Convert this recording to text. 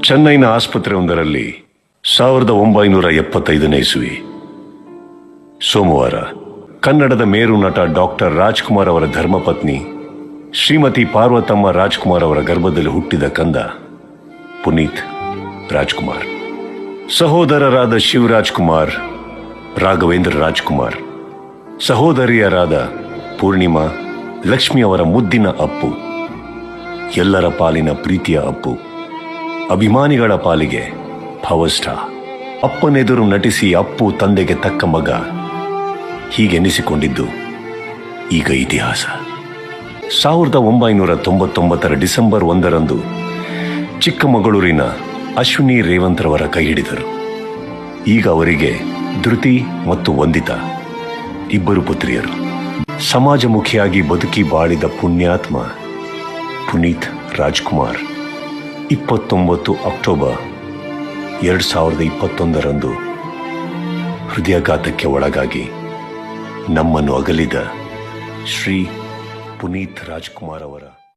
ಚೆನ್ನೈನ ಆಸ್ಪತ್ರೆಯೊಂದರಲ್ಲಿ 1975ನೇ ಇಸವಿ ಸೋಮವಾರ ಕನ್ನಡದ ಮೇರು ನಟ ಡಾಕ್ಟರ್ ರಾಜ್ಕುಮಾರ್ ಅವರ ಧರ್ಮಪತ್ನಿ ಶ್ರೀಮತಿ ಪಾರ್ವತಮ್ಮ ರಾಜ್ಕುಮಾರ್ ಅವರ ಗರ್ಭದಲ್ಲಿ ಹುಟ್ಟಿದ ಕಂದ ಪುನೀತ್ ರಾಜ್ಕುಮಾರ್. ಸಹೋದರರಾದ ಶಿವರಾಜ್ ಕುಮಾರ್, ರಾಘವೇಂದ್ರ ರಾಜ್ಕುಮಾರ್, ಸಹೋದರಿಯರಾದ ಪೂರ್ಣಿಮಾ, ಲಕ್ಷ್ಮಿ ಅವರ ಮುದ್ದಿನ ಅಪ್ಪು, ಎಲ್ಲರ ಪಾಲಿನ ಪ್ರೀತಿಯ ಅಪ್ಪು, ಅಭಿಮಾನಿಗಳ ಪಾಲಿಗೆ ಪವರ್ ಸ್ಟಾರ್. ಅಪ್ಪನೆದುರು ನಟಿಸಿ ಅಪ್ಪು ತಂದೆಗೆ ತಕ್ಕ ಮಗ ಹೀಗೆನಿಸಿಕೊಂಡಿದ್ದು ಈಗ ಇತಿಹಾಸ. 1999 ಡಿಸೆಂಬರ್ 1ರಂದು ಚಿಕ್ಕಮಗಳೂರಿನ ಅಶ್ವಿನಿ ರೇವಂತ್ರವರ ಕೈ ಹಿಡಿದರು. ಈಗ ಅವರಿಗೆ ಧೃತಿ ಮತ್ತು ವಂದಿತಾ ಇಬ್ಬರು ಪುತ್ರಿಯರು. ಸಮಾಜಮುಖಿಯಾಗಿ ಬದುಕಿ ಬಾಳಿದ ಪುಣ್ಯಾತ್ಮ ಪುನೀತ್ ರಾಜ್ಕುಮಾರ್ 29 ಅಕ್ಟೋಬರ್ 2021ರಂದು ಹೃದಯಾಘಾತಕ್ಕೆ ಒಳಗಾಗಿ ನಮ್ಮನ್ನು ಅಗಲಿದ ಶ್ರೀ ಪುನೀತ್ ರಾಜ್ಕುಮಾರ್ ಅವರ